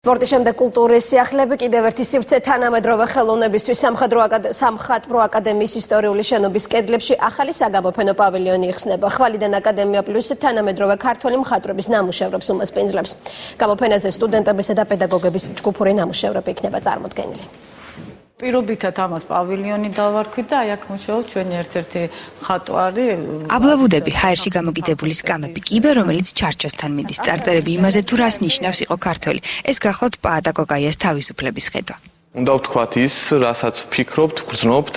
სპორტის შემდეგ კულტურის სიახლეები კიდევ ერთი სივრცე თანამედროვე ხელოვნებისთვის სამხატვრო აკადემიის ისტორიული შენობის კედლებში ახალი საგამოფენო პავილიონი იხსნება. ხვალიდან აკადემია პლუს თანამედროვე ქართველი მხატვრების ნამუშევრებს უმასპინძლებს. გამოფენაზე სტუდენტებისა და პედაგოგების ჯგუფური ნამუშევრები იქნება წარმოდგენილი. პირობითად ამას პავილიონი დავარქვით და აი აქ მუშაობს ჩვენი ერთ-ერთი მხატვარი. აბლაბუდები ჰაერში გამოგიდებული სკამები კიბე, რომელიც ჩარჩოსთან მიდის. წარწერები იმაზე თუ რას ნიშნავს იყო ქართველი. ეს გახლავთ პაატა კოკაიას თავისუფლების ხედვა. უნდა ვთქვათ ის, რასაც ვფიქრობთ, გრძნობთ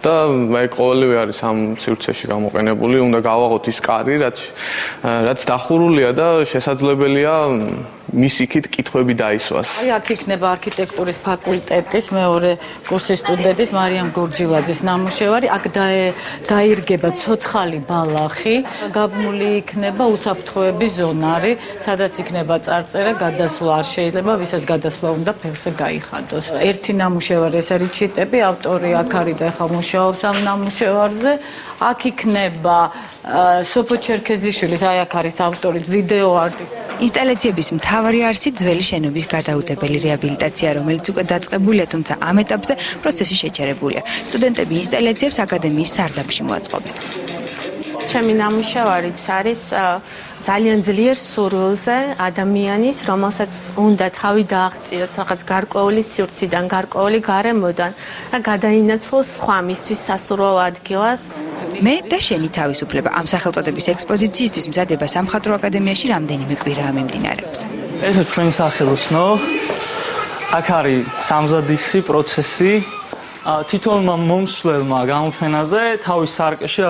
და აი ყოველივე არის ამ სივრცეში გამოყენებული. უნდა გავაღოთ ის კარი, რაც დახურულია და შესაძლებელია მის იქით კითხვები დაისვას. აი აქ იქნება არქიტექტურის ფაკულტეტის მეორე კურსის სტუდენტის მარიამ გორჯილაძის ნამუშევარი. აქ დაირგება ცოცხალი ბალახი, გაბმული იქნება უსაფრთხოების ზონარი, სადაც იქნება წარწერა, გადასვლა არ შეიძლება, ვისაც გადასვლა უნდა ფეხზე გაიხადოს. ერთი ნამუშევარი ეს არის ჩიტები, ავტორი აქ არის და ახლა მუშაობს ამ ნამუშევარზე. აქ იქნება სოფო ჩერქეზიშვილის, აი აქ არის ავტორი, ვიდეო არტისტი. ინსტალაციების მთავარი არსი ძველი შენობის გადაუდებელი რეაბილიტაცია, რომელიც უკვე დაწყებულია, თუმცა ამ ეტაპზე პროცესი შეჩერებულია. სტუდენტები ინსტალაციებს აკადემიის სარდაფში მოაწყობენ. ჩემი ნამუშევარიც არის ძალიან ძლიერ სურვილზე ადამიანის, რომელსაც უნდა თავი დააღწიოს რაღაც გარკვეული სივრციდან, გარკვეული გარემოდან და გადაინაცვლოს სხვა მისთვის სასურველ ადგილას. მე და შენი თავისუფლება ამ სახელწოდების ექსპოზიციისთვის მზადება სამხატვრო აკადემიაში რამდენიმე კვირაა მიმდინარეობს. ეს ჩვენი სახელოსნო. აქ არის სამზადისი პროცესი. თითოეულმა მომსვლელმა გამოფენაზე თავის სარკეში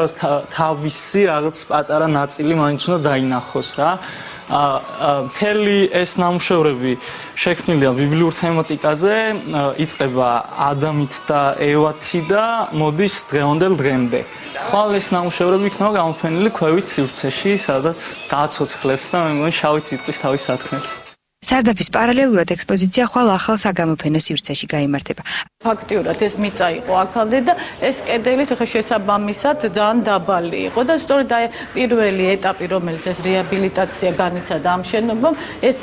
თავისი რაღაც პატარა ნაწილი მაინც უნდა დაინახოს რა. მთელი ეს ნამუშევრები შექმნილია ბიბლიურ თემატიკაზე, იწყება ადამით და ევათი და მოდის დღევანდელ დღემდე. ხვალ ეს ნამუშევრები იქნება გამოფენილი ქვევით სივრცეში, სადაც გააცოცხლებს და მე მგონი შავი ციტყვის თავის საქმეს. სარდაფის პარალელურად ექსპოზიცია ხვალ ახალ საგამოფენო სივრცეში გაიმართება. ფაქტიურად ეს მიწა იყო აქამდე და ეს კედელი ხა შესაბამისად ძალიან დაბალი იყო და სწორედ აი პირველი ეტაპი, რომელიც ეს რეაბილიტაცია განიცადა ამ შენობამ, ეს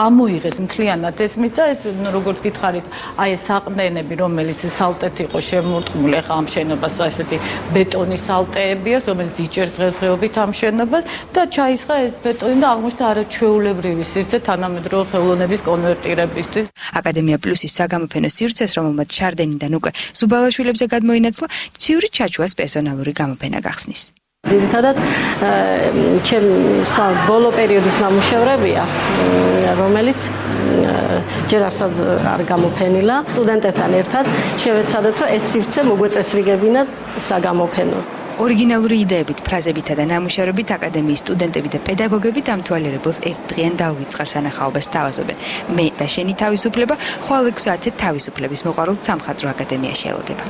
ამოიღეს მთლიანად ეს მიწა, ეს როგორც გითხარით, აი ეს საყრდენები, რომელიც სალტეთ იყო შემორტყმული, ხა ამ შენობას ესეთი ბეტონის სალტეებია, რომელიც იჭერს დღესდღეობით ამ შენობას და ჩაისხა ეს ბეტონი და აღმოჩნდა არაჩვეულებრივი სივრცე თანამედროვე ხელოვნების კონვერტირებისთვის. აკადემია პლუსის საგამოფენო სივრცეს, რომელმაც ჩარდენიდან უკვე ზუბალაშვილებზე გადმოინაცვლა, ციური ჩაჩუას პერსონალური გამოფენა გახსნის. ძირითადად ბოლო პერიოდის ნამუშევრებია, რომელიც ჯერ არსად არ გამოფენილა. სტუდენტებთან ერთად შევეცადეთ, რომ ეს სივრცე მოგვეწესრიგებინათ საგამოფენო. ორიგინალური იდეებით, ფრაზებითა და ნამუშევრებით აკადემიის სტუდენტები და პედაგოგები დამთვალიერებელს ერთდღიან დაუვიწყარ სანახაობას თავაზობენ. მე და შენი თავისუფლება ხვალ 6 საათზე თავისუფლების მოყვარულთ სამხატვრო აკადემიაში ელოდება.